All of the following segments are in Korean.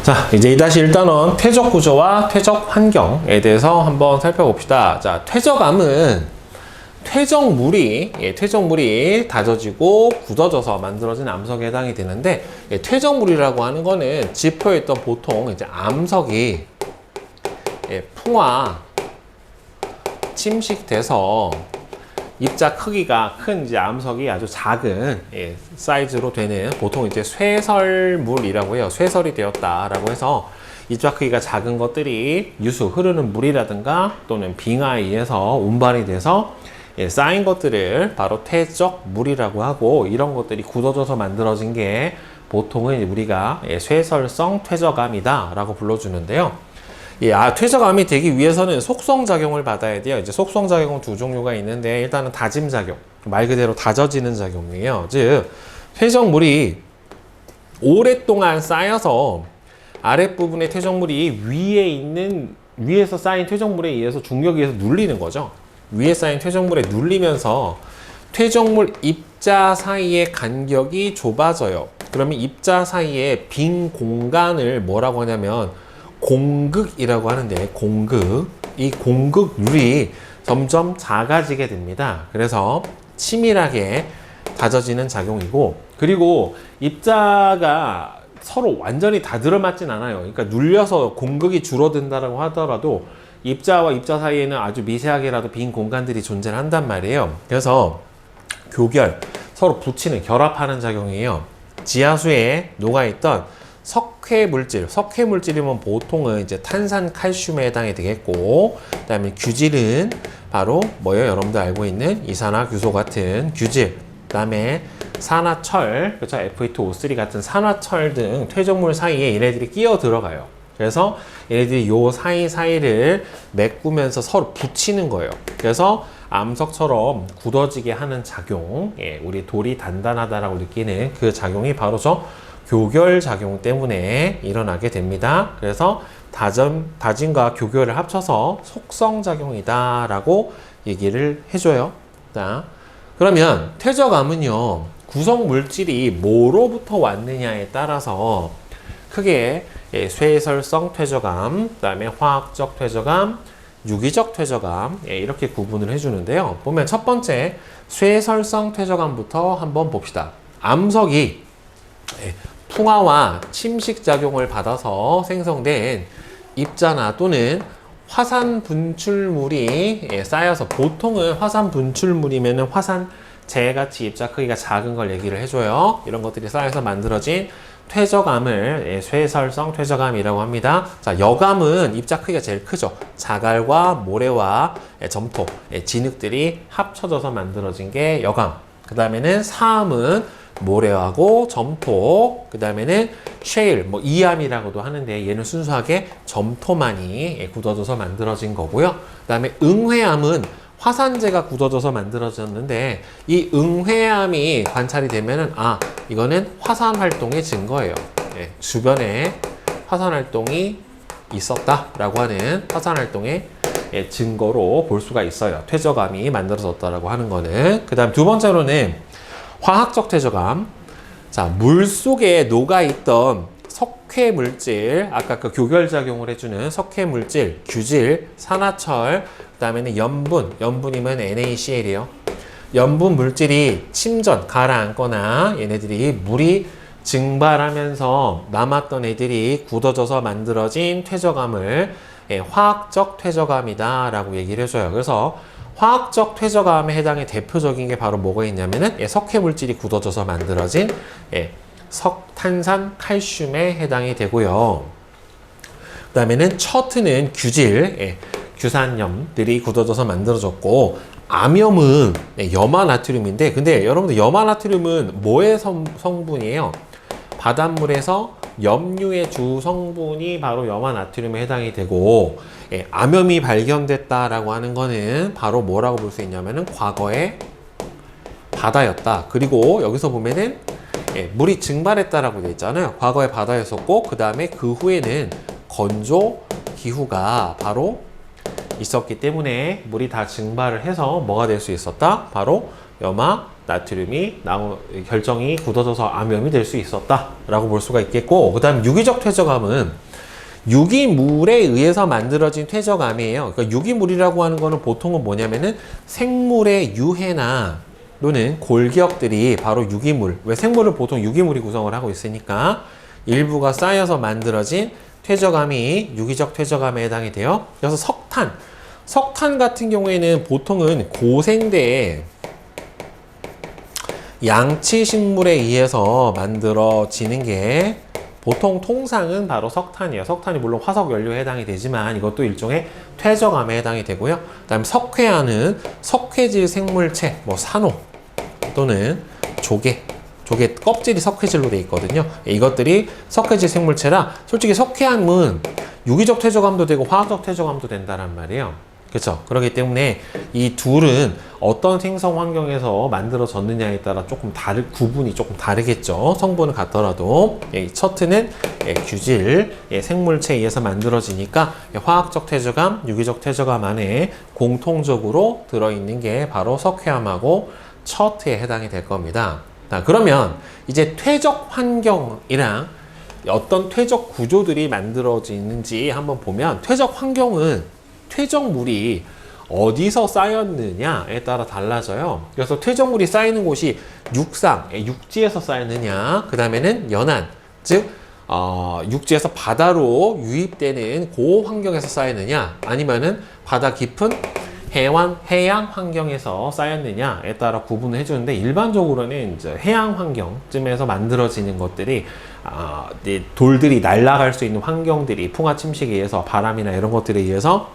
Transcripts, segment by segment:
자, 이제 2-1단원 퇴적 구조와 퇴적 환경에 대해서 한번 살펴봅시다. 자, 퇴적암은 퇴적물이 다져지고 굳어져서 만들어진 암석에 해당이 되는데, 퇴적물이라고 하는 거는 지표에 있던 보통 이제 암석이 풍화, 침식돼서 입자 크기가 큰 이제 암석이 아주 작은 사이즈로 되는, 보통 이제 쇠설물이라고 해요. 쇠설이 되었다라고 해서 입자 크기가 작은 것들이 유수, 흐르는 물이라든가 또는 빙하에 의해서 운반이 돼서 쌓인 것들을 바로 퇴적물이라고 하고, 이런 것들이 굳어져서 만들어진 게 보통은 우리가 쇠설성 퇴적암이다 라고 불러주는데요. 퇴적암이 되기 위해서는 속성작용을 받아야 돼요. 이제 속성작용은 두 종류가 있는데, 일단은 다짐작용, 말 그대로 다져지는 작용이에요. 즉, 퇴적물이 오랫동안 쌓여서 아랫부분의 퇴적물이 위에서 쌓인 퇴적물에 의해서 중력에 의해서 눌리는 거죠. 위에 쌓인 퇴적물에 눌리면서 퇴적물 입자 사이의 간격이 좁아져요. 그러면 입자 사이에 빈 공간을 뭐라고 하냐면 공극이라고 하는데, 이 공극률이 점점 작아지게 됩니다. 그래서 치밀하게 다져지는 작용이고, 그리고 입자가 서로 완전히 다 들어맞진 않아요. 그러니까 눌려서 공극이 줄어든다고 하더라도 입자와 입자 사이에는 아주 미세하게라도 빈 공간들이 존재한단 말이에요. 그래서 교결, 서로 붙이는, 결합하는 작용이에요. 지하수에 녹아있던 석회물질이면 보통은 이제 탄산 칼슘에 해당이 되겠고, 그 다음에 규질은 바로 뭐예요? 여러분들 알고 있는 이산화규소 같은 규질, 그 다음에 산화철, 그렇죠? F2O3 같은 산화철 등 퇴적물 사이에 얘네들이 끼어 들어가요. 그래서 얘네들이 요 사이사이를 메꾸면서 서로 붙이는 거예요. 그래서 암석처럼 굳어지게 하는 작용, 우리 돌이 단단하다라고 느끼는 그 작용이 바로 저 교결 작용 때문에 일어나게 됩니다. 그래서 다짐과 교결을 합쳐서 속성작용이다 라고 얘기를 해줘요. 자, 그러면 퇴적암은요, 구성물질이 뭐로부터 왔느냐에 따라서 크게 쇠설성 퇴적암, 그 다음에 화학적 퇴적암, 유기적 퇴적암, 이렇게 구분을 해주는데요. 보면 첫 번째 쇠설성 퇴적암부터 한번 봅시다. 암석이 풍화와 침식작용을 받아서 생성된 입자나 또는 화산 분출물이 쌓여서, 보통은 화산 분출물이면 화산재같이 입자 크기가 작은 걸 얘기를 해줘요. 이런 것들이 쌓여서 만들어진 퇴적암을 쇠설성 퇴적암이라고 합니다. 자, 여감은 입자 크기가 제일 크죠. 자갈과 모래와 점토, 진흙들이 합쳐져서 만들어진 게 여감. 그 다음에는 사암은 모래하고 점토, 그 다음에는 쉐일, 이암이라고도 하는데 얘는 순수하게 점토만이 굳어져서 만들어진 거고요. 그 다음에 응회암은 화산재가 굳어져서 만들어졌는데, 이 응회암이 관찰이 되면은 이거는 화산 활동의 증거예요. 주변에 화산 활동이 있었다라고 하는 화산 활동의 증거로 볼 수가 있어요. 퇴적암이 만들어졌다라고 하는 거는. 그 다음 두 번째로는 화학적 퇴적암. 자, 물 속에 녹아있던 석회물질, 아까 그 교결작용을 해주는 석회물질, 규질, 산화철, 그 다음에는 염분이면 NaCl이요. 염분 물질이 침전, 가라앉거나 얘네들이 물이 증발하면서 남았던 애들이 굳어져서 만들어진 퇴적암을 화학적 퇴적암이다 라고 얘기를 해줘요. 그래서 화학적 퇴적암에 해당의 대표적인 게 바로 뭐가 있냐면은 석회 물질이 굳어져서 만들어진 석탄산 칼슘에 해당이 되고요. 그 다음에는 처트는 규질, 규산염들이 굳어져서 만들어졌고, 암염은 염화나트륨인데, 근데 여러분들 염화나트륨은 뭐의 성분이에요? 바닷물에서 염류의 주 성분이 바로 염화나트륨에 해당이 되고, 암염이 발견됐다라고 하는 거는 바로 뭐라고 볼 수 있냐면은 과거에 바다였다. 그리고 여기서 보면은 물이 증발했다라고 되어 있잖아요. 과거에 바다였었고, 그 다음에 그 후에는 건조 기후가 바로 있었기 때문에 물이 다 증발을 해서 뭐가 될 수 있었다? 바로 염화, 나트륨이 결정이 굳어져서 암염이 될 수 있었다라고 볼 수가 있겠고, 그 다음 유기적 퇴적암은 유기물에 의해서 만들어진 퇴적암이에요. 그러니까 유기물이라고 하는 거는 보통은 뭐냐면은 생물의 유해나 또는 골격들이 바로 유기물, 왜 생물을 보통 유기물이 구성을 하고 있으니까 일부가 쌓여서 만들어진 퇴적암이 유기적 퇴적암에 해당이 돼요. 그래서 석탄 같은 경우에는 보통은 고생대에 양치식물에 의해서 만들어지는 게 보통 통상은 바로 석탄이에요. 석탄이 물론 화석 연료에 해당이 되지만 이것도 일종의 퇴적암에 해당이 되고요. 그다음 석회화는 석회질 생물체, 뭐 산호 또는 조개 껍질이 석회질로 되어 있거든요. 이것들이 석회질 생물체라 솔직히 석회암은 유기적 퇴적암도 되고 화학적 퇴적암도 된다는 말이에요. 그렇죠. 그렇기 때문에 이 둘은 어떤 생성 환경에서 만들어졌느냐에 따라 구분이 조금 다르겠죠. 성분은 같더라도. 첫트는 규질, 생물체에 의해서 만들어지니까 화학적 퇴적암, 유기적 퇴적암 안에 공통적으로 들어있는 게 바로 석회암하고 첫트에 해당이 될 겁니다. 자, 그러면 이제 퇴적 환경이랑 어떤 퇴적 구조들이 만들어지는지 한번 보면, 퇴적 환경은 퇴적물이 어디서 쌓였느냐에 따라 달라져요. 그래서 퇴적물이 쌓이는 곳이 육지에서 쌓였느냐, 그 다음에는 연안, 즉 육지에서 바다로 유입되는 그 환경에서 쌓였느냐, 아니면은 바다 깊은 해양 환경에서 쌓였느냐에 따라 구분을 해주는데, 일반적으로는 이제 해양 환경쯤에서 만들어지는 것들이 돌들이 날아갈 수 있는 환경들이 풍화 침식에 의해서, 바람이나 이런 것들에 의해서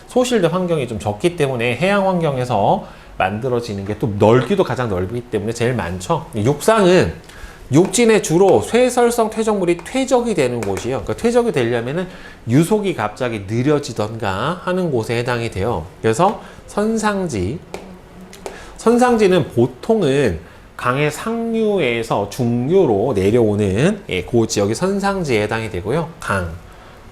소실된 환경이 좀 적기 때문에 해양 환경에서 만들어지는 게 또 넓기도 가장 넓기 때문에 제일 많죠. 육상은 육진에 주로 쇠설성 퇴적물이 퇴적이 되는 곳이에요. 그러니까 퇴적이 되려면은 유속이 갑자기 느려지던가 하는 곳에 해당이 돼요. 그래서 선상지는 보통은 강의 상류에서 중류로 내려오는 그 지역이 선상지에 해당이 되고요. 강,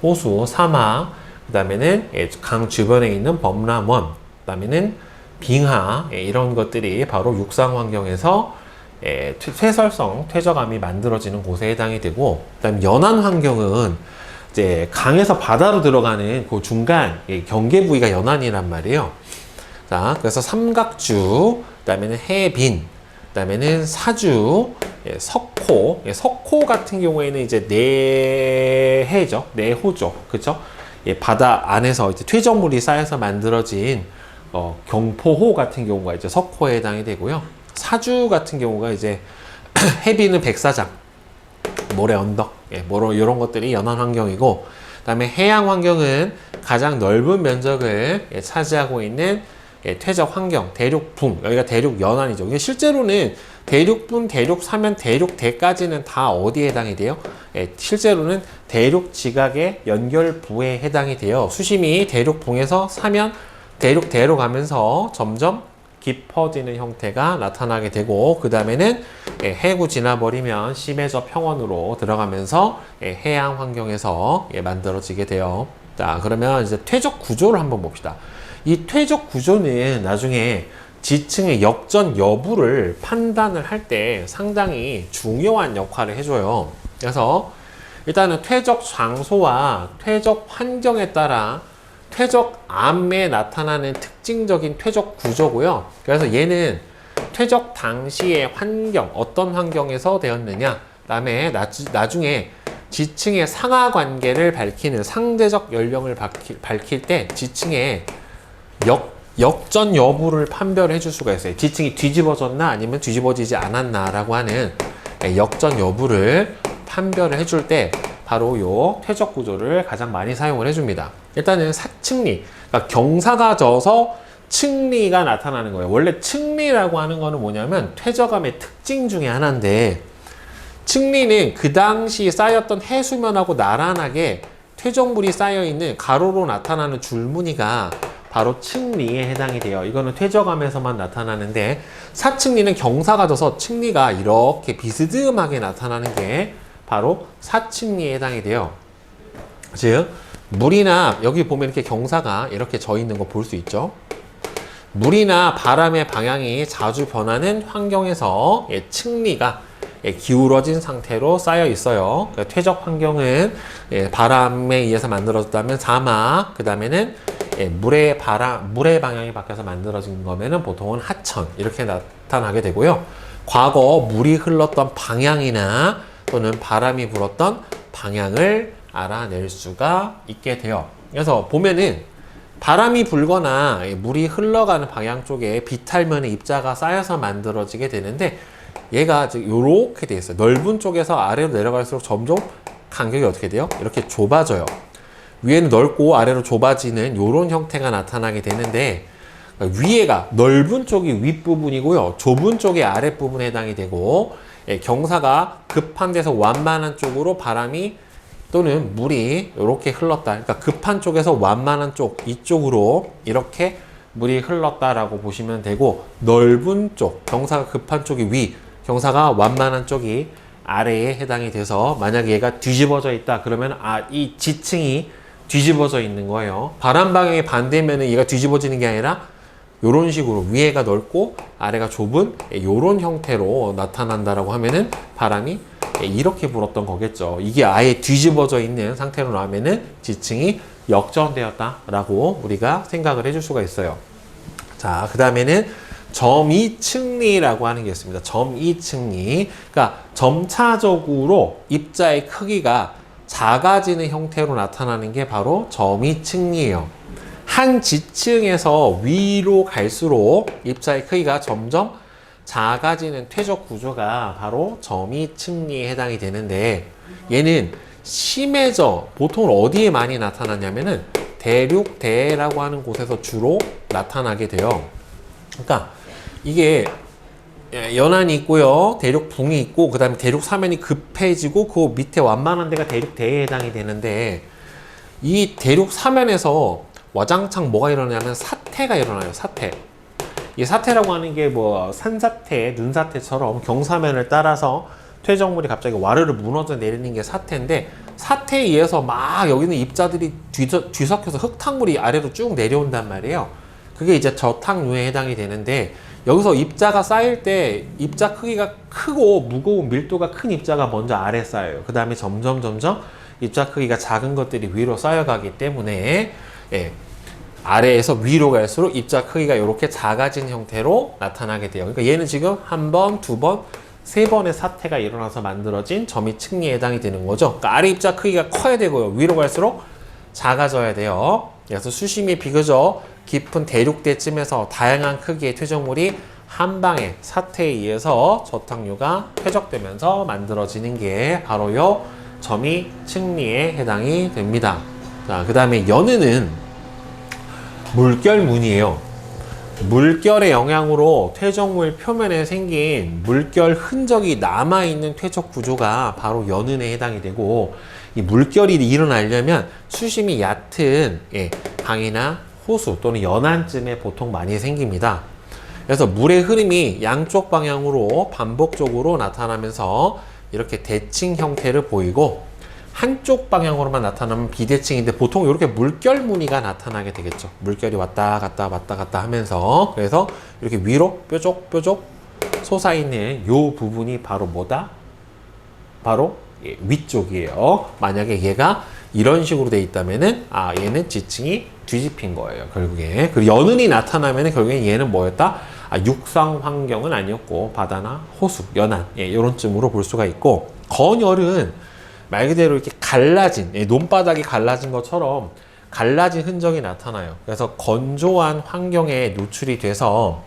호수, 사막, 그 다음에는 강 주변에 있는 범람원, 그 다음에는 빙하, 이런 것들이 바로 육상 환경에서 쇠설성 퇴적암이 만들어지는 곳에 해당이 되고, 그다음 연안 환경은 이제 강에서 바다로 들어가는 그 중간 경계 부위가 연안이란 말이에요. 자, 그래서 삼각주, 그다음에는 해빈, 그다음에는 사주, 석호 같은 경우에는 이제 내호죠, 그렇죠? 바다 안에서 이제 퇴적물이 쌓여서 만들어진 경포호 같은 경우가 이제 석호에 해당이 되고요. 사주 같은 경우가 이제 해비는 백사장, 모래 언덕, 이런 것들이 연안 환경이고, 그다음에 해양 환경은 가장 넓은 면적을 차지하고 있는 퇴적 환경, 대륙붕, 여기가 대륙 연안이죠. 이게 실제로는 대륙분, 대륙사면, 대륙대까지는 다 어디에 해당이 돼요? 실제로는 대륙 지각의 연결부에 해당이 돼요. 수심이 대륙붕에서 사면, 대륙대로 가면서 점점 깊어지는 형태가 나타나게 되고, 그 다음에는 해구 지나버리면 심해저 평원으로 들어가면서 해양 환경에서 만들어지게 돼요. 자, 그러면 이제 퇴적 구조를 한번 봅시다. 이 퇴적 구조는 나중에 지층의 역전 여부를 판단을 할 때 상당히 중요한 역할을 해줘요. 그래서 일단은 퇴적 장소와 퇴적 환경에 따라 퇴적암에 나타나는 특징적인 퇴적 구조고요. 그래서 얘는 퇴적 당시의 환경, 어떤 환경에서 되었느냐, 그 다음에 나중에 지층의 상하 관계를 밝히는 상대적 연령을 밝힐 때 지층의 역전 여부를 판별해 줄 수가 있어요. 지층이 뒤집어졌나 아니면 뒤집어지지 않았나 라고 하는 역전 여부를 판별을 해줄 때 바로 요 퇴적 구조를 가장 많이 사용을 해줍니다. 일단은 사층리, 그러니까 경사가 져서 층리가 나타나는 거예요. 원래 층리라고 하는 거는 뭐냐면 퇴적암의 특징 중에 하나인데, 층리는 그 당시 쌓였던 해수면하고 나란하게 퇴적물이 쌓여있는 가로로 나타나는 줄무늬가 바로 층리에 해당이 돼요. 이거는 퇴적암에서만 나타나는데, 사층리는 경사가 져서 층리가 이렇게 비스듬하게 나타나는 게 바로 사층리에 해당이 돼요. 즉 물이나 여기 보면 이렇게 경사가 이렇게 져 있는 거 볼 수 있죠. 물이나 바람의 방향이 자주 변하는 환경에서 층리가 기울어진 상태로 쌓여 있어요. 그러니까 퇴적 환경은 바람에 의해서 만들어졌다면 사막, 그 다음에는 물의 방향이 바뀌어서 만들어진 거면은 보통은 하천, 이렇게 나타나게 되고요. 과거 물이 흘렀던 방향이나 또는 바람이 불었던 방향을 알아낼 수가 있게 돼요. 그래서 보면은 바람이 불거나 물이 흘러가는 방향 쪽에 비탈면의 입자가 쌓여서 만들어지게 되는데, 얘가 이렇게 돼 있어요. 넓은 쪽에서 아래로 내려갈수록 점점 간격이 어떻게 돼요? 이렇게 좁아져요. 위에는 넓고 아래로 좁아지는 이런 형태가 나타나게 되는데, 위에가 넓은 쪽이 윗부분이고요, 좁은 쪽이 아랫부분에 해당이 되고, 경사가 급한 데서 완만한 쪽으로 바람이 또는 물이 이렇게 흘렀다. 그러니까 급한 쪽에서 완만한 쪽, 이쪽으로 이렇게 물이 흘렀다라고 보시면 되고, 넓은 쪽, 경사가 급한 쪽이 위, 경사가 완만한 쪽이 아래에 해당이 돼서, 만약에 얘가 뒤집어져 있다 그러면 이 지층이 뒤집어져 있는 거예요. 바람 방향의 반대면은 얘가 뒤집어지는 게 아니라 이런 식으로 위에가 넓고 아래가 좁은 이런 형태로 나타난다라고 하면은 바람이 이렇게 불었던 거겠죠. 이게 아예 뒤집어져 있는 상태로 나오면은 지층이 역전되었다라고 우리가 생각을 해줄 수가 있어요. 자, 그 다음에는 점이층리라고 하는 게 있습니다. 점이층리. 그러니까 점차적으로 입자의 크기가 작아지는 형태로 나타나는 게 바로 점이층리예요. 한 지층에서 위로 갈수록 입자의 크기가 점점 작아지는 퇴적 구조가 바로 점이층리에 해당이 되는데, 얘는 심해져 보통 어디에 많이 나타나냐면은 대륙대라고 하는 곳에서 주로 나타나게 돼요. 그러니까 이게 연안이 있고요, 대륙붕이 있고, 그 다음에 대륙 사면이 급해지고 그 밑에 완만한 데가 대륙대에 해당이 되는데, 이 대륙 사면에서 와장창 뭐가 일어나냐면 사태가 일어나요. 사태. 이 사태라고 하는 게 뭐 산사태, 눈사태처럼 경사면을 따라서 퇴적물이 갑자기 와르르 무너져 내리는 게 사태인데, 사태에 의해서 막 여기 있는 입자들이 뒤섞여서 흙탕물이 아래로 쭉 내려온단 말이에요. 그게 이제 저탕류에 해당이 되는데, 여기서 입자가 쌓일 때 입자 크기가 크고 무거운 밀도가 큰 입자가 먼저 아래에 쌓여요. 그 다음에 점점 입자 크기가 작은 것들이 위로 쌓여가기 때문에 아래에서 위로 갈수록 입자 크기가 이렇게 작아진 형태로 나타나게 돼요. 그러니까 얘는 지금 한 번, 두 번, 세 번의 사태가 일어나서 만들어진 점이층리에 해당이 되는 거죠. 그러니까 아래 입자 크기가 커야 되고요, 위로 갈수록 작아져야 돼요. 그래서 수심이 비교적 깊은 대륙대쯤에서 다양한 크기의 퇴적물이 한 방에 사태에 의해서 저탕류가 퇴적되면서 만들어지는 게 바로 요 점이층리에 해당이 됩니다. 자, 그 다음에 연은은 물결문이에요. 물결의 영향으로 퇴적물 표면에 생긴 물결 흔적이 남아있는 퇴적 구조가 바로 연은에 해당이 되고, 이 물결이 일어나려면 수심이 얕은 강이나 호수 또는 연안쯤에 보통 많이 생깁니다. 그래서 물의 흐름이 양쪽 방향으로 반복적으로 나타나면서 이렇게 대칭 형태를 보이고, 한쪽 방향으로만 나타나면 비대칭인데 보통 이렇게 물결 무늬가 나타나게 되겠죠. 물결이 왔다 갔다 왔다 갔다 하면서, 그래서 이렇게 위로 뾰족뾰족 솟아있는 이 부분이 바로 뭐다? 바로 위쪽이에요. 만약에 얘가 이런 식으로 돼 있다면은 얘는 지층이 뒤집힌 거예요, 결국에. 그리고 연은이 나타나면은 결국에 얘는 뭐였다? 육상 환경은 아니었고 바다나 호수, 연안 이런 쯤으로 볼 수가 있고, 건열은 말 그대로 이렇게 갈라진, 논바닥이 갈라진 것처럼 갈라진 흔적이 나타나요. 그래서 건조한 환경에 노출이 돼서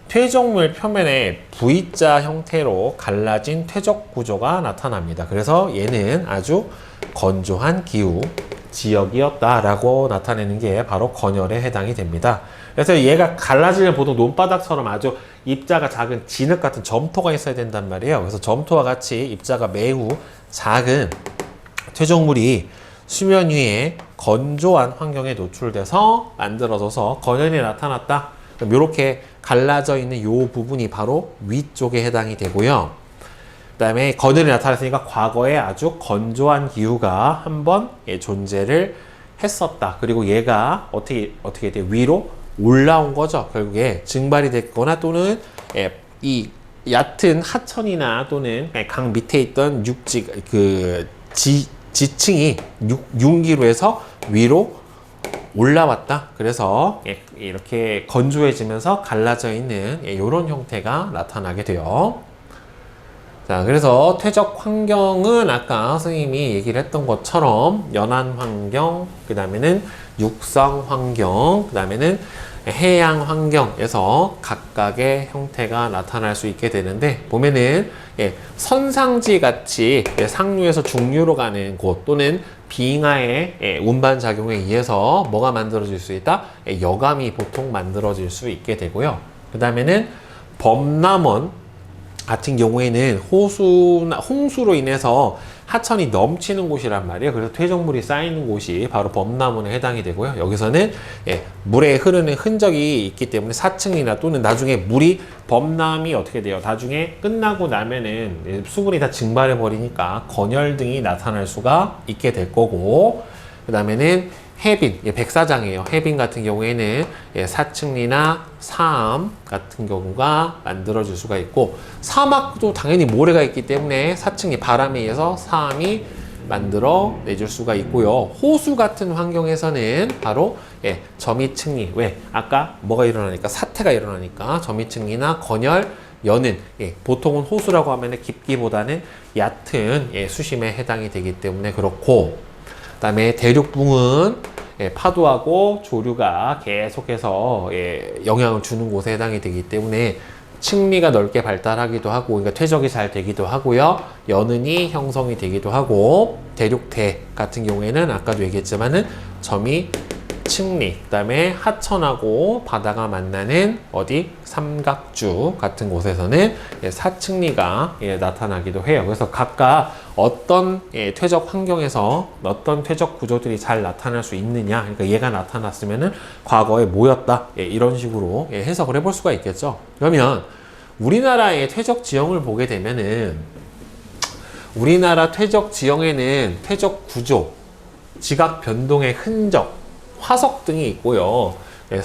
퇴적물 표면에 V자 형태로 갈라진 퇴적 구조가 나타납니다. 그래서 얘는 아주 건조한 기후 지역이었다라고 나타내는 게 바로 건열에 해당이 됩니다. 그래서 얘가 갈라지면 보통 논바닥처럼 아주 입자가 작은 진흙 같은 점토가 있어야 된단 말이에요. 그래서 점토와 같이 입자가 매우 작은 퇴적물이 수면 위에 건조한 환경에 노출돼서 만들어져서 건열이 나타났다. 이렇게 갈라져 있는 이 부분이 바로 위쪽에 해당이 되고요. 그 다음에 건열이 나타났으니까 과거에 아주 건조한 기후가 한번 존재를 했었다. 그리고 얘가 어떻게 돼? 위로 올라온 거죠. 결국에 증발이 됐거나 또는 이 얕은 하천이나 또는 강 밑에 있던 지층이 융기로 해서 위로 올라왔다. 그래서 이렇게 건조해지면서 갈라져 있는 이런 형태가 나타나게 돼요. 자, 그래서 퇴적 환경은 아까 선생님이 얘기를 했던 것처럼 연안 환경, 그 다음에는 육성 환경, 그 다음에는 해양 환경에서 각각의 형태가 나타날 수 있게 되는데, 보면은 선상지 같이 상류에서 중류로 가는 곳 또는 빙하의 운반 작용에 의해서 뭐가 만들어질 수 있다? 여감이 보통 만들어질 수 있게 되고요. 그 다음에는 범람원 같은 경우에는 홍수로 인해서 하천이 넘치는 곳이란 말이에요. 그래서 퇴적물이 쌓이는 곳이 바로 범람원에 해당이 되고요. 여기서는 물에 흐르는 흔적이 있기 때문에 사층이나 또는 나중에 물이 범람이 어떻게 돼요? 나중에 끝나고 나면은 수분이 다 증발해 버리니까 건열 등이 나타날 수가 있게 될 거고, 그 다음에는 해빈, 백사장이에요. 해빈 같은 경우에는 사층리나 사암 같은 경우가 만들어질 수가 있고, 사막도 당연히 모래가 있기 때문에 사층리 바람에 의해서 사암이 만들어 내줄 수가 있고요. 호수 같은 환경에서는 바로 점이층리, 왜? 아까 뭐가 일어나니까 사태가 일어나니까 점이층리나 건열, 연은 보통은 호수라고 하면 깊기보다는 얕은 수심에 해당이 되기 때문에 그렇고, 그 다음에 대륙붕은 파도하고 조류가 계속해서 영향을 주는 곳에 해당이 되기 때문에 층리가 넓게 발달하기도 하고, 그러니까 퇴적이 잘 되기도 하고요. 연은이 형성이 되기도 하고, 대륙대 같은 경우에는 아까도 얘기했지만은 점이 층리, 그 다음에 하천하고 바다가 만나는 삼각주 같은 곳에서는 사층리가 나타나기도 해요. 그래서 각각 어떤 퇴적 환경에서 어떤 퇴적 구조들이 잘 나타날 수 있느냐, 그러니까 얘가 나타났으면은 과거에 뭐였다, 이런 식으로 해석을 해볼 수가 있겠죠. 그러면 우리나라의 퇴적 지형을 보게 되면은 우리나라 퇴적 지형에는 퇴적 구조, 지각 변동의 흔적, 화석 등이 있고요.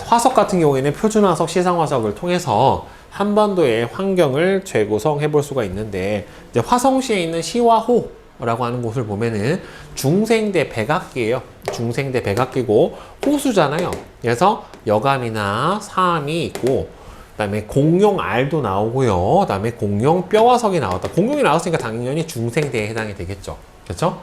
화석 같은 경우에는 표준화석, 시상화석을 통해서 한반도의 환경을 재구성해 볼 수가 있는데, 이제 화성시에 있는 시화호라고 하는 곳을 보면은 중생대 백악기예요. 중생대 백악기고 호수잖아요. 그래서 여감이나 사암이 있고, 그다음에 공룡 알도 나오고요. 그다음에 공룡 뼈화석이 나왔다. 공룡이 나왔으니까 당연히 중생대에 해당이 되겠죠. 그렇죠?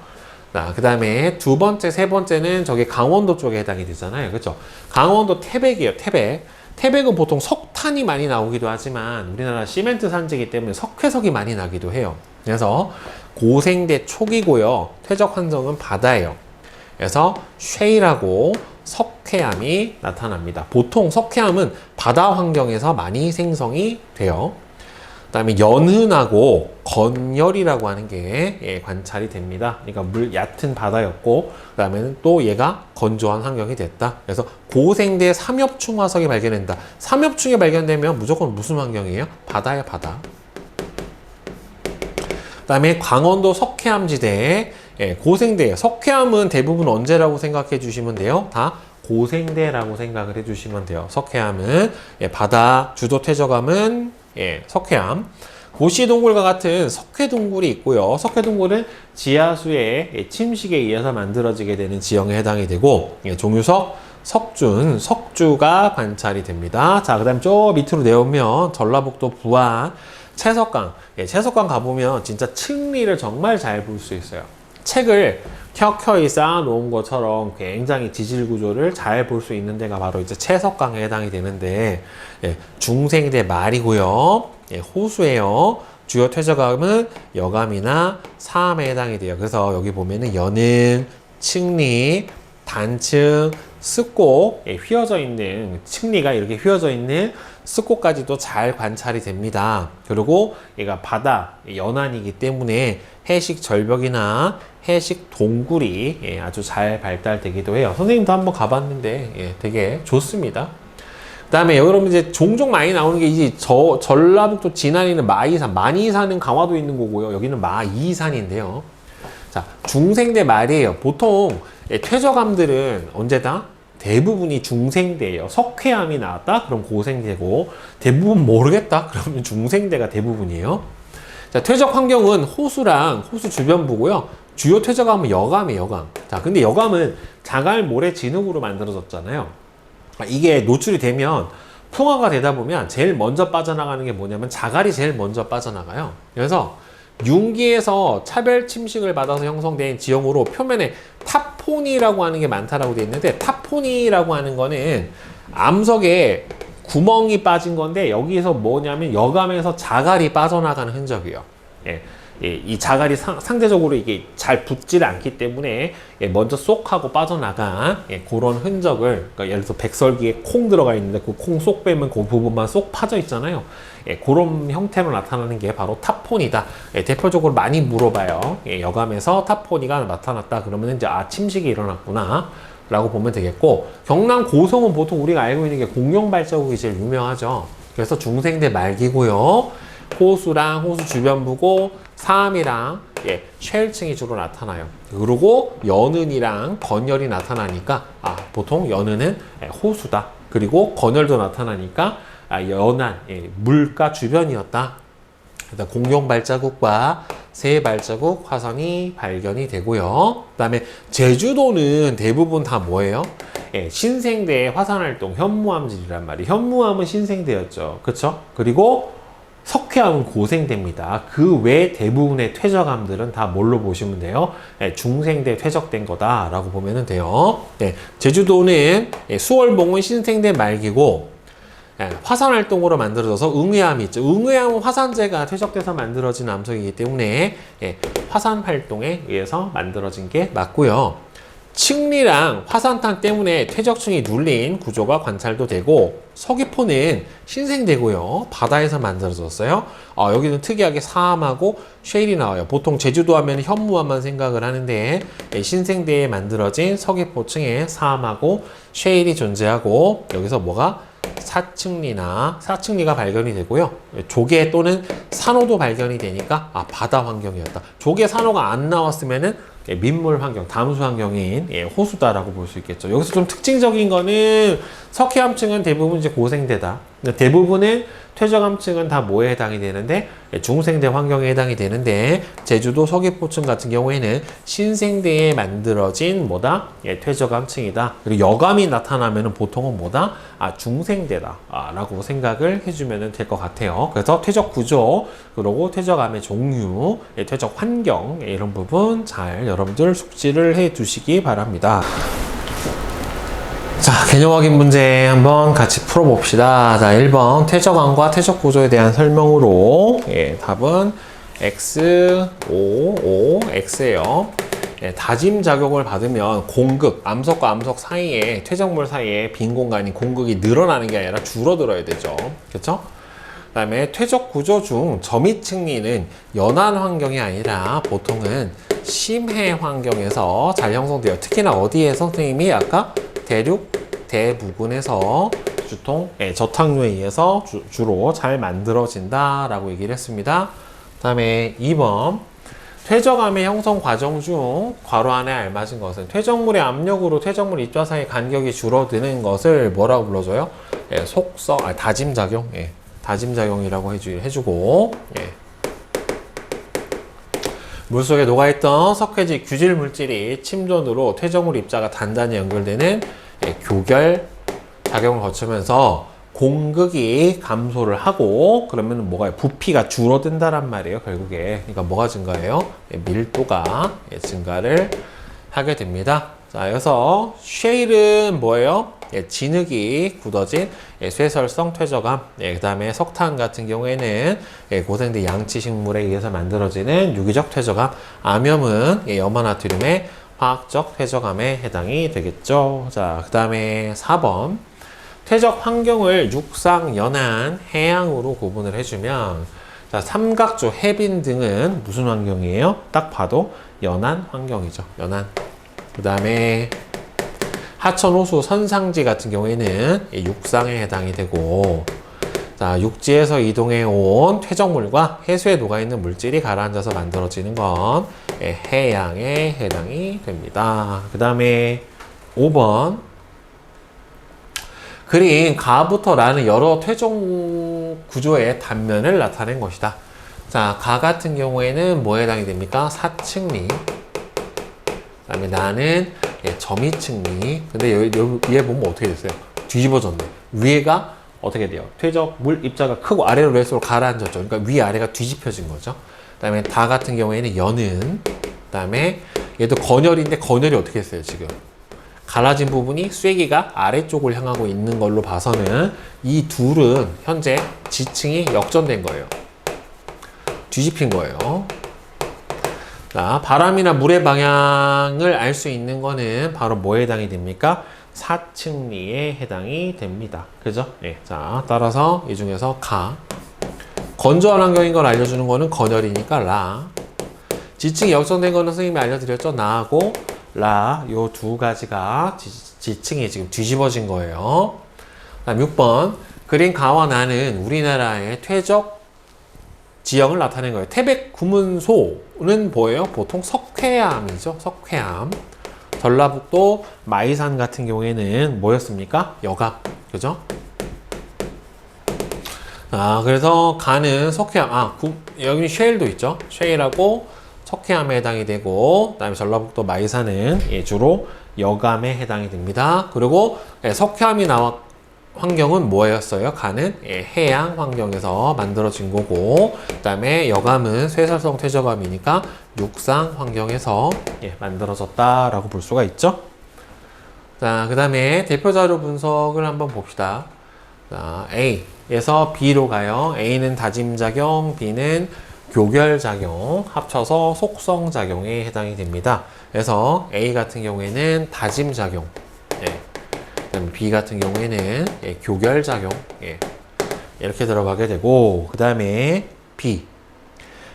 그 다음에 두 번째, 세 번째는 저기 강원도 쪽에 해당이 되잖아요. 그렇죠? 강원도 태백이에요. 태백. 태백은 보통 석탄이 많이 나오기도 하지만 우리나라 시멘트 산지이기 때문에 석회석이 많이 나기도 해요. 그래서 고생대 초기고요. 퇴적 환경은 바다예요. 그래서 쉐일하고 석회암이 나타납니다. 보통 석회암은 바다 환경에서 많이 생성이 돼요. 그 다음에 연흔하고 건열이라고 하는 게 관찰이 됩니다. 그러니까 물 얕은 바다였고, 그 다음에는 또 얘가 건조한 환경이 됐다. 그래서 고생대 삼엽충 화석이 발견된다. 삼엽충이 발견되면 무조건 무슨 환경이에요? 바다야, 바다. 그 다음에 강원도 석회암 지대, 고생대. 석회암은 대부분 언제라고 생각해 주시면 돼요? 다 고생대라고 생각을 해 주시면 돼요. 석회암은 바다 주도 퇴적암은 석회암. 고시동굴과 같은 석회동굴이 있고요. 석회동굴은 지하수의 침식에 의해서 만들어지게 되는 지형에 해당이 되고, 종유석, 석준, 석주가 관찰이 됩니다. 자, 그 다음 저 밑으로 내려오면 전라북도 부안, 채석강. 채석강 가보면 진짜 층리를 정말 잘 볼 수 있어요. 책을 켜켜이 쌓아놓은 것처럼 굉장히 지질 구조를 잘 볼 수 있는 데가 바로 이제 채석강에 해당이 되는데, 중생대 말이고요. 호수예요. 주요 퇴적암은 여감이나 사암에 해당이 돼요. 그래서 여기 보면은 연은, 층리, 단층, 습곡, 휘어져 있는 층리가 이렇게 휘어져 있는 습곡까지도 잘 관찰이 됩니다. 그리고 얘가 바다 연안이기 때문에 해식 절벽이나 해식 동굴이 아주 잘 발달되기도 해요. 선생님도 한번 가봤는데 되게 좋습니다. 그 다음에 여러분 이제 종종 많이 나오는 게 이제 전라북도 진안에는 마이산, 만이산은 강화도에 있는 거고요. 여기는 마이산인데요. 자, 중생대 말이에요. 보통 퇴적암들은 언제다? 대부분이 중생대예요. 석회암이 나왔다? 그럼 고생대고, 대부분 모르겠다? 그러면 중생대가 대부분이에요. 자, 퇴적 환경은 호수랑 호수 주변부고요. 주요 퇴적암은 여감이에요, 여감. 자, 근데 여감은 자갈, 모래, 진흙으로 만들어졌잖아요. 이게 노출이 되면 풍화가 되다 보면 제일 먼저 빠져나가는 게 뭐냐면 자갈이 제일 먼저 빠져나가요. 그래서 융기에서 차별 침식을 받아서 형성된 지형으로 표면에 타포니라고 하는 게 많다라고 되어 있는데, 타포니라고 하는 거는 암석에 구멍이 빠진 건데, 여기에서 뭐냐면 여감에서 자갈이 빠져나가는 흔적이에요. 예. 이 자갈이 상대적으로 이게 잘 붙질 않기 때문에 먼저 쏙 하고 빠져나간 그런 흔적을, 그러니까 예를 들어서 백설기에 콩 들어가 있는데 그 콩 쏙 빼면 그 부분만 쏙 파져 있잖아요. 그런 형태로 나타나는 게 바로 타포니다. 대표적으로 많이 물어봐요. 여감에서 타포니가 나타났다 그러면 이제 침식이 일어났구나 라고 보면 되겠고, 경남 고성은 보통 우리가 알고 있는 게 공룡 발자국이 제일 유명하죠. 그래서 중생대 말기고요. 호수랑 호수 주변부고, 사암이랑 쉘층이 주로 나타나요. 그리고 연은이랑 건열이 나타나니까 보통 연은은 호수다. 그리고 건열도 나타나니까 연안, 물가 주변이었다. 일단 공룡 발자국과 새 발자국 화산이 발견이 되고요. 그 다음에 제주도는 대부분 다 뭐예요? 신생대의 화산활동, 현무암질이란 말이에요. 현무암은 신생대였죠. 그쵸? 그리고 석회암은 고생대입니다. 그 외 대부분의 퇴적암들은 다 뭘로 보시면 돼요? 중생대 퇴적된 거다라고 보면 돼요. 제주도는 수월봉은 신생대 말기고, 화산활동으로 만들어져서 응회암이 있죠. 응회암은 화산재가 퇴적돼서 만들어진 암석이기 때문에 화산활동에 의해서 만들어진 게 맞고요. 칡리랑 화산탄 때문에 퇴적층이 눌린 구조가 관찰도 되고, 서귀포는 신생대고요. 바다에서 만들어졌어요. 여기는 특이하게 사암하고 쉐일이 나와요. 보통 제주도 하면 현무암만 생각을 하는데, 신생대에 만들어진 서귀포층에 사암하고 쉐일이 존재하고, 여기서 뭐가 사층리가 발견이 되고요. 조개 또는 산호도 발견이 되니까 바다 환경이었다. 조개, 산호가 안 나왔으면은 민물 환경, 담수 환경인 호수다라고 볼 수 있겠죠. 여기서 좀 특징적인 거는 석회암층은 대부분 이제 고생대다. 대부분은 퇴적암층은 다 뭐에 해당이 되는데, 중생대 환경에 해당이 되는데, 제주도 서귀포층 같은 경우에는 신생대에 만들어진 뭐다? 퇴적암층이다. 그리고 여감이 나타나면은 보통은 뭐다? 중생대다 라고 생각을 해주면 될 것 같아요. 그래서 퇴적 구조, 그리고 퇴적암의 종류, 퇴적 환경, 이런 부분 잘 여러분들 숙지를 해 두시기 바랍니다. 자, 개념 확인 문제 한번 같이 풀어봅시다. 자, 1번 퇴적암과 퇴적 구조에 대한 설명으로 답은 X, O, O, X예요. 다짐 작용을 받으면 공극, 암석과 암석 사이에, 퇴적물 사이에 빈 공간이, 공극이 늘어나는 게 아니라 줄어들어야 되죠. 그렇죠? 그 다음에 퇴적 구조 중 점이층리는 연안 환경이 아니라 보통은 심해 환경에서 잘 형성돼요. 특히나 어디에 선생님이 아까 대륙, 대부근에서 저탕류에 의해서 주로 잘 만들어진다라고 얘기를 했습니다. 그 다음에 2번 퇴적암의 형성 과정 중 괄호 안에 알맞은 것은 퇴적물의 압력으로 퇴적물 입자 사이 간격이 줄어드는 것을 뭐라고 불러줘요? 다짐작용, 다짐작용이라고 해주고, 물속에 녹아있던 석회질, 규질 물질이 침전으로 퇴적물 입자가 단단히 연결되는 교결 작용을 거치면서 공극이 감소를 하고, 그러면 뭐가 부피가 줄어든다란 말이에요. 결국에 그러니까 뭐가 증가해요? 밀도가 증가를 하게 됩니다. 자, 그래서 쉐일은 뭐예요? 진흙이 굳어진 쇠설성 퇴적암. 그 다음에 석탄 같은 경우에는 고생대 양치식물에 의해서 만들어지는 유기적 퇴적암. 암염은 염화나트륨의 화학적 퇴적암에 해당이 되겠죠. 자, 그 다음에 4번 퇴적 환경을 육상, 연안, 해양으로 구분을 해주면, 자, 삼각조, 해빈 등은 무슨 환경이에요? 딱 봐도 연안 환경이죠. 연안. 그 다음에 하천, 호수, 선상지 같은 경우에는 육상에 해당이 되고, 자, 육지에서 이동해 온 퇴적물과 해수에 녹아있는 물질이 가라앉아서 만들어지는 건 해양에 해당이 됩니다. 그 다음에 5번 그린 가부터 라는 여러 퇴적 구조의 단면을 나타낸 것이다. 자, 가 같은 경우에는 뭐에 해당이 됩니까? 사측리. 그 다음에 나는 점이측리. 근데 얘 보면 어떻게 됐어요? 뒤집어졌네. 위에가 어떻게 돼요? 퇴적 물 입자가 크고 아래로 갈수록 가라앉았죠. 그러니까 위아래가 뒤집혀진 거죠. 그 다음에 다 같은 경우에는 여는. 그 다음에 얘도 건열인데 건열이 어떻게 했어요? 지금 갈라진 부분이 쐐기가 아래쪽을 향하고 있는 걸로 봐서는 이 둘은 현재 지층이 역전된 거예요. 뒤집힌 거예요. 자, 바람이나 물의 방향을 알 수 있는 거는 바로 뭐에 해당이 됩니까? 사측리에 해당이 됩니다. 그죠? 예. 자, 따라서 이 중에서 가. 건조한 환경인 걸 알려주는 거는 건열이니까 라. 지층이 역전된 거는 선생님이 알려드렸죠? 나하고 라. 요 두 가지가 지층이 지금 뒤집어진 거예요. 다음 6번. 그린 가와 나는 우리나라의 퇴적 지형을 나타낸 거예요. 태백 구문소는 뭐예요? 보통 석회암이죠. 석회암. 전라북도 마이산 같은 경우에는 뭐였습니까? 여감. 그죠? 그래서 가는 석회암. 여기 쉐일도 있죠. 쉐일하고 석회암에 해당이 되고, 그 다음에 전라북도 마이산은 주로 여감에 해당이 됩니다. 그리고 석회암이 환경은 뭐였어요? 가는 해양 환경에서 만들어진 거고, 그 다음에 여감은 쇠설성 퇴적암이니까 육상 환경에서 만들어졌다라고 볼 수가 있죠. 자, 그 다음에 대표자료 분석을 한번 봅시다. 자, A에서 B로 가요. A는 다짐작용, B는 교결작용, 합쳐서 속성작용에 해당이 됩니다. 그래서 A 같은 경우에는 다짐작용, B 같은 경우에는 교결작용 이렇게 들어가게 되고, 그 다음에 B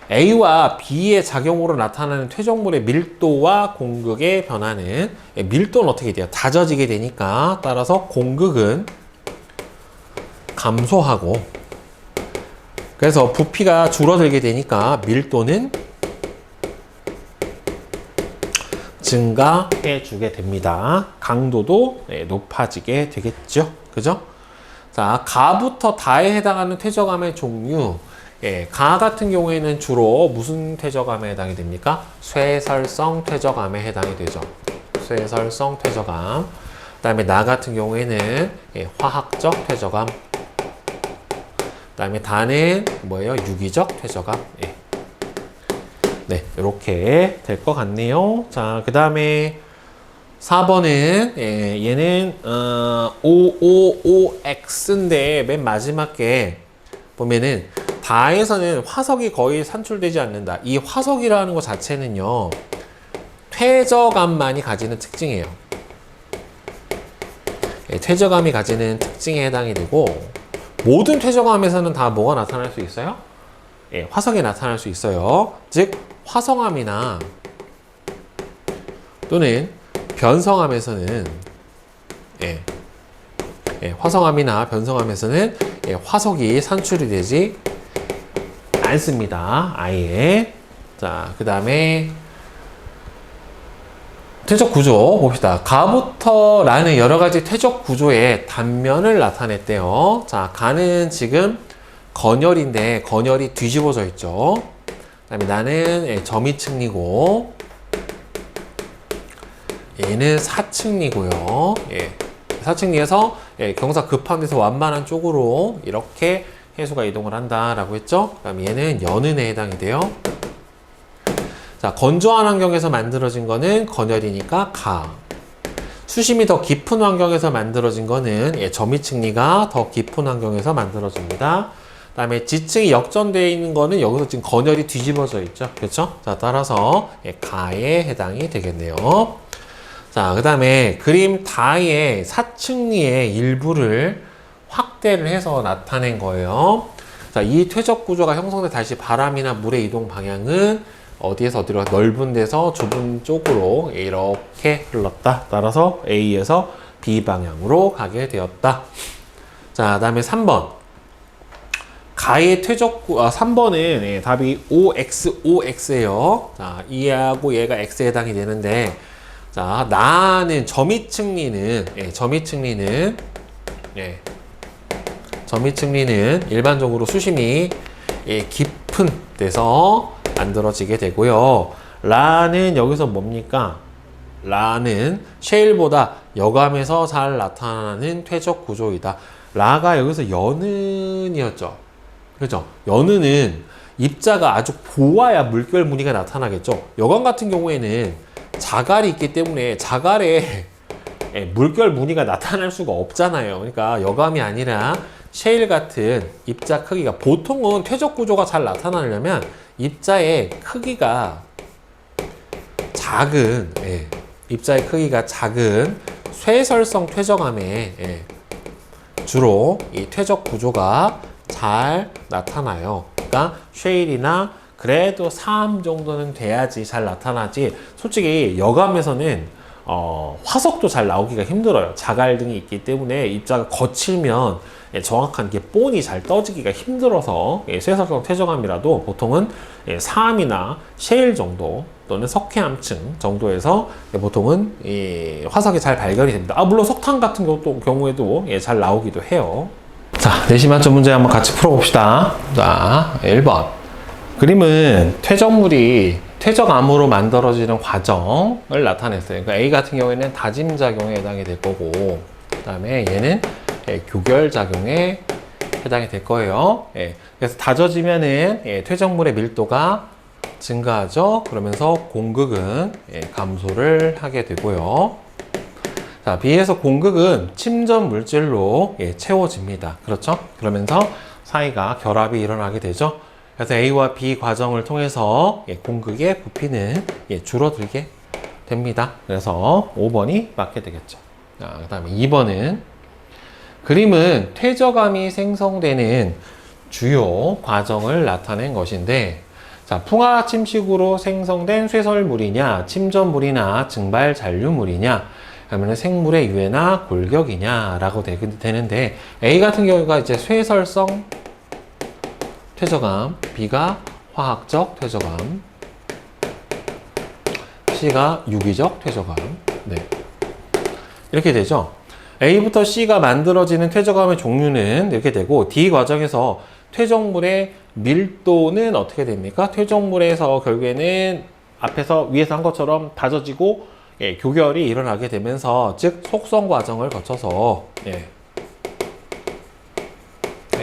A와 B의 작용으로 나타나는 퇴적물의 밀도와 공극의 변화는 밀도는 어떻게 돼요? 다져지게 되니까 따라서 공극은 감소하고, 그래서 부피가 줄어들게 되니까 밀도는 증가해 주게 됩니다. 강도도 높아지게 되겠죠. 그죠? 자, 가부터 다에 해당하는 퇴적암의 종류. 가 같은 경우에는 주로 무슨 퇴적암에 해당이 됩니까? 쇠설성 퇴적암에 해당이 되죠. 쇠설성 퇴적암. 그 다음에 나 같은 경우에는 화학적 퇴적암. 그 다음에 다는 뭐예요? 유기적 퇴적암. 네, 이렇게 될 것 같네요. 자, 그 다음에 4번은 얘는 OOOX인데 맨 마지막 게 보면은 다에서는 화석이 거의 산출되지 않는다. 이 화석이라는 것 자체는요, 퇴적암만이 가지는 특징이에요. 퇴적암이 가지는 특징에 해당이 되고, 모든 퇴적암에서는 다 뭐가 나타날 수 있어요? 화석이 나타날 수 있어요. 즉 화성암이나 또는 변성암에서는 화성암이나 변성암에서는 화석이 산출이 되지 않습니다. 아예. 자, 그 다음에 퇴적 구조 봅시다. 가부터 라는 여러 가지 퇴적 구조의 단면을 나타냈대요. 자, 가는 지금 건열인데 건열이 뒤집어져 있죠. 그 다음에 나는 점이측리고, 얘는 사측리고요. 사측리에서 경사 급한 데서 완만한 쪽으로 이렇게 해수가 이동을 한다라고 했죠. 그 다음에 얘는 연은에 해당이 돼요. 자, 건조한 환경에서 만들어진 거는 건열이니까 가. 수심이 더 깊은 환경에서 만들어진 거는 점이측리가 더 깊은 환경에서 만들어집니다. 그 다음에 지층이 역전되어 있는 거는 여기서 지금 건열이 뒤집어져 있죠. 그렇죠? 자, 따라서 가에 해당이 되겠네요. 자, 그 다음에 그림 다의 사측리의 일부를 확대를 해서 나타낸 거예요. 자, 이 퇴적 구조가 형성된 다시 바람이나 물의 이동 방향은 어디에서 어디로 넓은 데서 좁은 쪽으로 이렇게 흘렀다. 따라서 A에서 B 방향으로 가게 되었다. 자, 그 다음에 3번. 가의 퇴적, 3번은 답이 OXOX예요. 자, 얘하고 얘가 X에 해당이 되는데, 자, 나는 점이측리는 예. 점이층리는 일반적으로 수심이 깊은 데서 만들어지게 되고요. 라는 여기서 뭡니까? 라는 셰일보다 여감에서 잘 나타나는 퇴적 구조이다. 라가 여기서 여는이었죠. 그죠? 여는은 입자가 아주 고와야 물결 무늬가 나타나겠죠. 여감 같은 경우에는 자갈이 있기 때문에 자갈에 물결 무늬가 나타날 수가 없잖아요. 그러니까 여감이 아니라 셰일 같은 입자 크기가, 보통은 퇴적 구조가 잘 나타나려면 입자의 크기가 작은, 입자의 크기가 작은 쇠설성 퇴적암에 주로 이 퇴적 구조가 잘 나타나요. 그러니까 셰일이나 그래도 3 정도는 돼야지 잘 나타나지, 솔직히 여감에서는 화석도 잘 나오기가 힘들어요. 자갈 등이 있기 때문에 입자가 거칠면 정확한 게 본이 잘 떠지기가 힘들어서 쇠설성 퇴적암이라도 보통은 4암이나 셰일 정도 또는 석회암층 정도에서 보통은 화석이 잘 발견이 됩니다. 물론 석탄 같은 경우에도 잘 나오기도 해요. 자, 내신 만점 문제 한번 같이 풀어봅시다. 자, 1번. 그림은 퇴적물이 퇴적암으로 만들어지는 과정을 나타냈어요. 그러니까 A 같은 경우에는 다짐작용에 해당이 될 거고, 그 다음에 얘는 교결작용에 해당이 될 거예요. 그래서 다져지면은 퇴적물의 밀도가 증가하죠. 그러면서 공극은 감소를 하게 되고요. 자, B에서 공극은 침전 물질로 채워집니다. 그렇죠? 그러면서 사이가 결합이 일어나게 되죠. 그래서 A와 B 과정을 통해서 공극의 부피는 줄어들게 됩니다. 그래서 5번이 맞게 되겠죠. 그 다음에 2번은 그림은 퇴적암이 생성되는 주요 과정을 나타낸 것인데, 자, 풍화 침식으로 생성된 쇠설물이냐, 침전물이나 증발 잔류물이냐, 그러면 생물의 유해나 골격이냐 라고 되는데, A 같은 경우가 이제 쇠설성 퇴적암, B가 화학적 퇴적암, C가 유기적 퇴적암. 네. 이렇게 되죠. A부터 C가 만들어지는 퇴적암의 종류는 이렇게 되고, D 과정에서 퇴적물의 밀도는 어떻게 됩니까? 퇴적물에서 결국에는 앞에서 위에서 한 것처럼 다져지고 교결이 일어나게 되면서, 즉 속성 과정을 거쳐서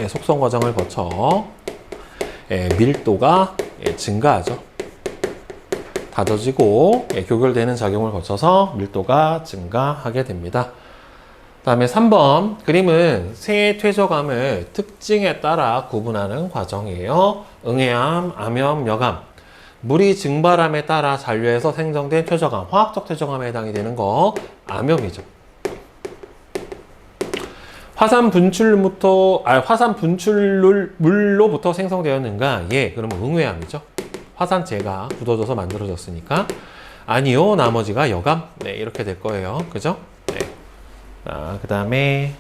속성 과정을 거쳐 밀도가 증가하죠. 다져지고 교결되는 작용을 거쳐서 밀도가 증가하게 됩니다. 그 다음에 3번 그림은 세 퇴적암을 특징에 따라 구분하는 과정이에요. 응해암, 암염, 여암. 물이 증발함에 따라 잔류해서 생성된 퇴적암, 화학적 퇴적암에 해당이 되는 거 암염이죠. 화산 분출물로부터 생성되었는가? 그러면 응해암이죠. 화산재가 굳어져서 만들어졌으니까. 아니요, 나머지가 여감. 이렇게 될 거예요. 그죠? 그 다음에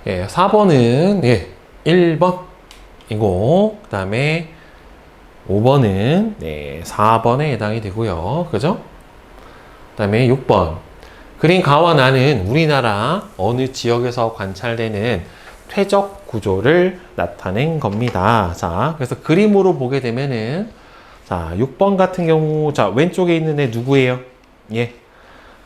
4번은 1번이고, 그 다음에 5번은 4번에 해당이 되고요. 그죠? 그 다음에 6번. 그린 가와 나는 우리나라 어느 지역에서 관찰되는 퇴적 구조를 나타낸 겁니다. 자, 그래서 그림으로 보게 되면은, 자, 6번 같은 경우, 자, 왼쪽에 있는 애 누구예요?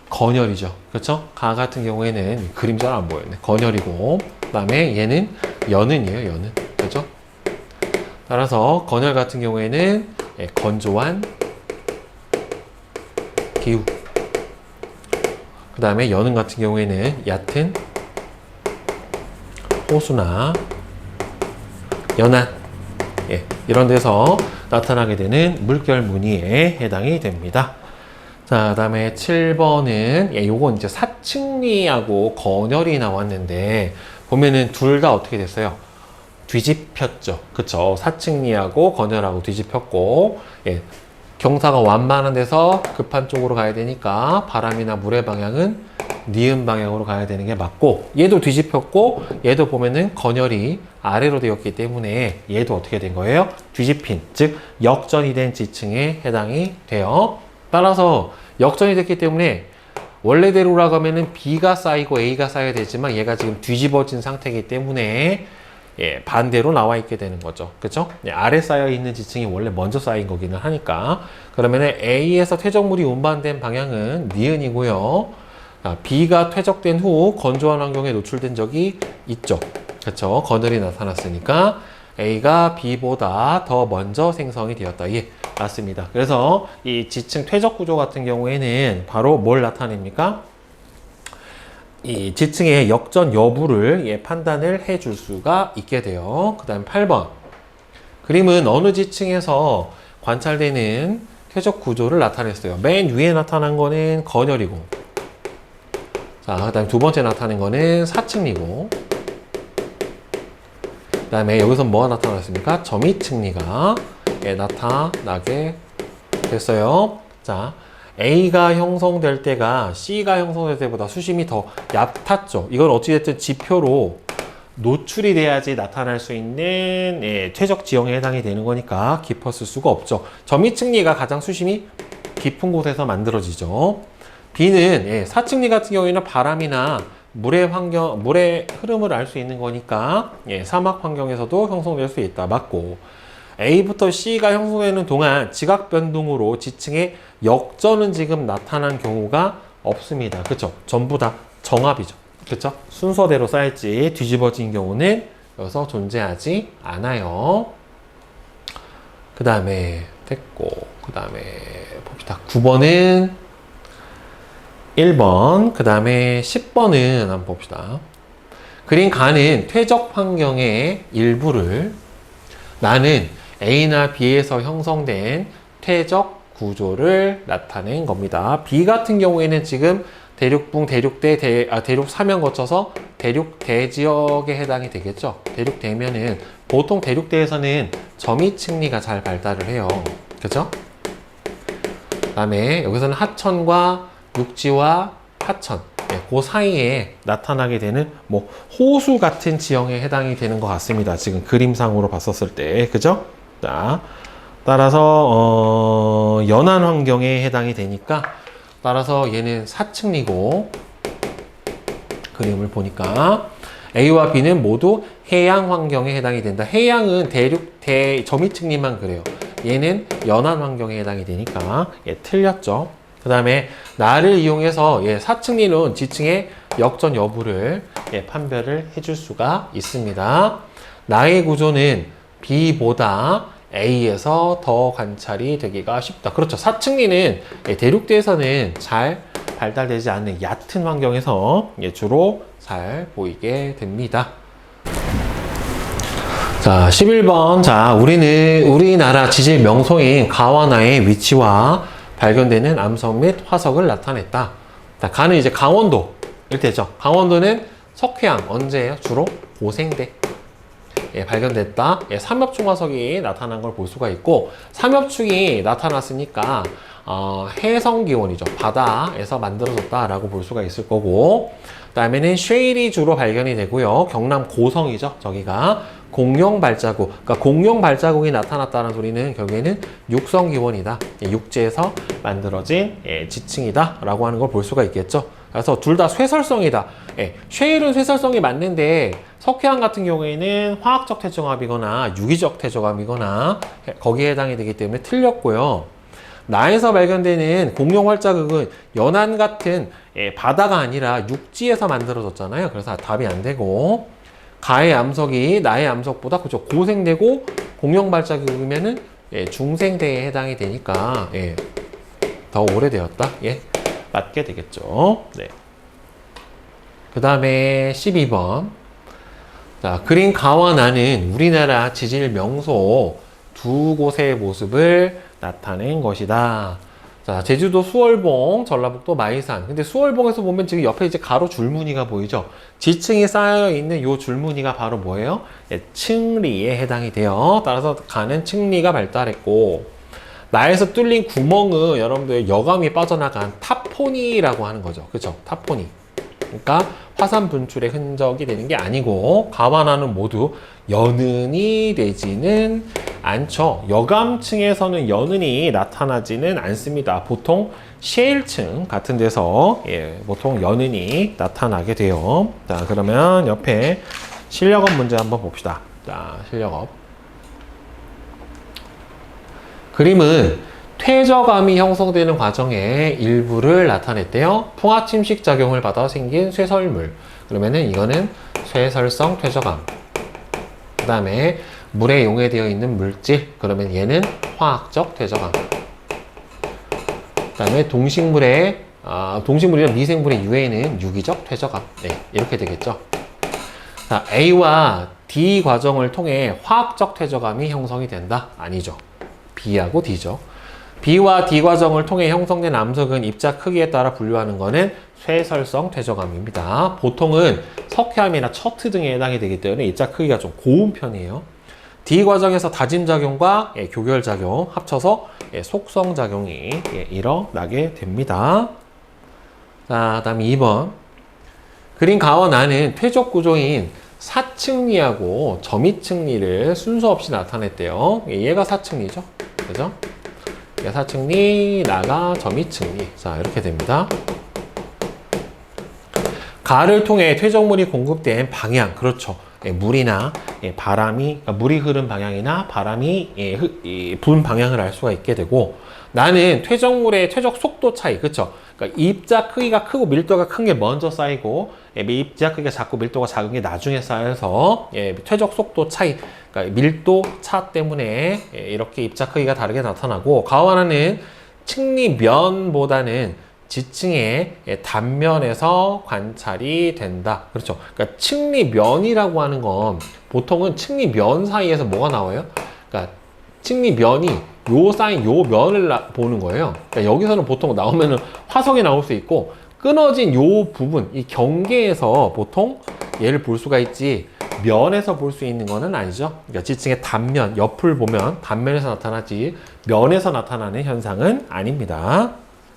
건열이죠. 그렇죠? 가 같은 경우에는 그림 잘 안 보여요. 건열이고, 그 다음에 얘는 연은이에요. 연은. 그렇죠? 따라서 건열 같은 경우에는 건조한 기후. 그 다음에 연은 같은 경우에는 얕은 호수나 연안, 이런 데서 나타나게 되는 물결 무늬에 해당이 됩니다. 자, 그 다음에 7번은 요건 이제 사층리하고 건열이 나왔는데, 보면은 둘 다 어떻게 됐어요? 뒤집혔죠. 그쵸? 사층리하고 건열하고 뒤집혔고, 경사가 완만한 데서 급한 쪽으로 가야 되니까 바람이나 물의 방향은 니은 방향으로 가야 되는 게 맞고, 얘도 뒤집혔고, 얘도 보면은 건열이 아래로 되었기 때문에 얘도 어떻게 된 거예요? 뒤집힌, 즉 역전이 된 지층에 해당이 돼요. 따라서 역전이 됐기 때문에 원래대로라고 하면은 B가 쌓이고 A가 쌓여야 되지만 얘가 지금 뒤집어진 상태이기 때문에 예, 반대로 나와 있게 되는 거죠. 그죠? 예, 아래 쌓여 있는 지층이 원래 먼저 쌓인 거기는 하니까. 그러면은 A에서 퇴적물이 운반된 방향은 니은이고요. B가 퇴적된 후 건조한 환경에 노출된 적이 있죠. 그쵸? 거늘이 나타났으니까 A가 B보다 더 먼저 생성이 되었다. 예, 맞습니다. 그래서 이 지층 퇴적 구조 같은 경우에는 바로 뭘 나타냅니까? 이 지층의 역전 여부를 예, 판단을 해줄 수가 있게 돼요. 그 다음 8번. 그림은 어느 지층에서 관찰되는 퇴적 구조를 나타냈어요. 맨 위에 나타난 거는 건열이고, 자, 그 다음 두 번째 나타낸 거는 사층리고, 그 다음에 여기서 뭐가 나타났습니까? 점이층리가 예, 나타나게 됐어요. 자, A가 형성될 때가 C가 형성될 때보다 수심이 더 얕았죠. 이건 어찌됐든 지표로 노출이 돼야지 나타날 수 있는 예, 퇴적 지형에 해당이 되는 거니까 깊었을 수가 없죠. 점이층리가 가장 수심이 깊은 곳에서 만들어지죠. B는 예, 사층리 같은 경우에는 바람이나 물의 흐름을 알 수 있는 거니까 예, 사막 환경에서도 형성될 수 있다. 맞고, A부터 C가 형성되는 동안 지각 변동으로 지층의 역전은 지금 나타난 경우가 없습니다. 그쵸? 전부 다 정합이죠. 그쵸? 순서대로 쌓일지 뒤집어진 경우는 여기서 존재하지 않아요. 그 다음에 됐고, 그 다음에 봅시다. 9번은 1번, 그 다음에 10번은 한번 봅시다. 그린 가는 퇴적 환경의 일부를 나는 A나 B에서 형성된 퇴적 구조를 나타낸 겁니다. B 같은 경우에는 지금 대륙붕, 대륙대, 대륙 사면 거쳐서 대륙대 지역에 해당이 되겠죠. 대륙대면은 보통 대륙대에서는 점이층리가 잘 발달을 해요. 그죠? 그 다음에 여기서는 하천과 육지와 하천, 네, 그 사이에 나타나게 되는 뭐 호수 같은 지형에 해당이 되는 것 같습니다. 지금 그림상으로 봤었을 때, 그죠? 자, 따라서 연안 환경에 해당이 되니까 따라서 얘는 사층리고, 그림을 보니까 A와 B는 모두 해양 환경에 해당이 된다. 해양은 점이층리만 그래요. 얘는 연안 환경에 해당이 되니까 예, 틀렸죠. 그 다음에 나를 이용해서 예, 사층리는 지층의 역전 여부를 예, 판별을 해줄 수가 있습니다. 나의 구조는 B보다 A에서 더 관찰이 되기가 쉽다. 그렇죠. 사층리는 예, 대륙대에서는 잘 발달되지 않는 얕은 환경에서 예, 주로 잘 보이게 됩니다. 자, 11번. 자, 우리나라 지질 명소인 가와나의 위치와 발견되는 암석 및 화석을 나타냈다. 자, 가는 이제 강원도 일대죠. 강원도는 석회암 언제예요? 주로 고생대 예, 발견됐다. 예, 삼엽충 화석이 나타난 걸 볼 수가 있고, 삼엽충이 나타났으니까 해성기원이죠. 바다에서 만들어졌다라고 볼 수가 있을 거고, 그 다음에는 쉐일이 주로 발견이 되고요. 경남 고성이죠. 저기가 공룡 발자국, 그러니까 공룡 발자국이 나타났다는 소리는 결국에는 육성기원이다. 예, 육지에서 만들어진 예, 지층이다 라고 하는 걸 볼 수가 있겠죠. 그래서 둘 다 쇠설성이다. 예, 쉐일은 쇠설성이 맞는데 석회암 같은 경우에는 화학적 퇴적암이거나 유기적 퇴적암이거나 거기에 해당이 되기 때문에 틀렸고요. 나에서 발견되는 공룡 발자국은 연안 같은 예, 바다가 아니라 육지에서 만들어졌잖아요. 그래서 답이 안 되고, 가의 암석이 나의 암석보다 그죠 고생되고 공룡 발자국이면은 예, 중생대에 해당이 되니까 예, 더 오래되었다. 예, 맞게 되겠죠. 네. 그 다음에 12번. 자, 그린 가와 나는 우리나라 지질 명소 두 곳의 모습을 나타낸 것이다. 자, 제주도 수월봉, 전라북도 마이산. 근데 수월봉에서 보면 지금 옆에 이제 가로 줄무늬가 보이죠? 지층이 쌓여 있는 요 줄무늬가 바로 뭐예요? 예, 층리에 해당이 돼요. 따라서 가는 층리가 발달했고, 나에서 뚫린 구멍은 여러분들 여감이 빠져나간 타포니라고 하는 거죠. 그쵸? 타포니. 그러니까 화산 분출의 흔적이 되는 게 아니고 가와나는 모두 연은이 되지는 않죠. 여감층에서는 연은이 나타나지는 않습니다. 보통 셰일층 같은 데서 보통 연은이 나타나게 돼요. 자, 그러면 옆에 실력업 문제 한번 봅시다. 자, 실력업. 그림은 퇴저감이 형성되는 과정의 일부를 나타냈대요. 풍화 침식 작용을 받아 생긴 쇠설물. 그러면은 이거는 쇠설성 퇴저감. 그 다음에 물에 용해되어 있는 물질. 그러면 얘는 화학적 퇴저감. 그 다음에 동식물이나 미생물의 유해는 유기적 퇴저감. 네, 이렇게 되겠죠. 자, A와 D 과정을 통해 화학적 퇴저감이 형성이 된다? 아니죠. B하고 D죠. B와 D 과정을 통해 형성된 암석은 입자 크기에 따라 분류하는 것은 쇠설성 퇴저감입니다. 보통은 석회암이나 척트 등에 해당이 되기 때문에 입자 크기가 좀 고운 편이에요. D 과정에서 다짐작용과 교결작용 합쳐서 속성작용이 일어나게 됩니다. 자, 다음 2번. 그린 가와 나는 퇴적 구조인 사층리하고 점이층리를 순서 없이 나타냈대요. 얘가 사층리죠. 그죠? 사층리, 나가, 점이층리. 자, 이렇게 됩니다. 가를 통해 퇴적물이 공급된 방향, 그렇죠. 물이나 바람이, 그러니까 물이 흐른 방향이나 바람이 분 방향을 알 수가 있게 되고, 나는 퇴적물의 퇴적 속도 차이, 그렇죠. 그러니까 입자 크기가 크고 밀도가 큰 게 먼저 쌓이고, 입자 크기가 작고 밀도가 작은 게 나중에 쌓여서 퇴적 속도 차이, 그러니까 밀도 차 때문에 이렇게 입자 크기가 다르게 나타나고, 가와나는 층리면보다는 지층의 단면에서 관찰이 된다. 그렇죠. 그러니까 층리면이라고 하는 건 보통은 층리면 사이에서 뭐가 나와요? 그러니까 층리면이 요 사인 요 면을 보는 거예요. 그러니까 여기서는 보통 나오면은 화성이 나올 수 있고, 끊어진 요 부분, 이 경계에서 보통 얘를 볼 수가 있지, 면에서 볼 수 있는 거는 아니죠. 그러니까 지층의 단면, 옆을 보면 단면에서 나타나지 면에서 나타나는 현상은 아닙니다.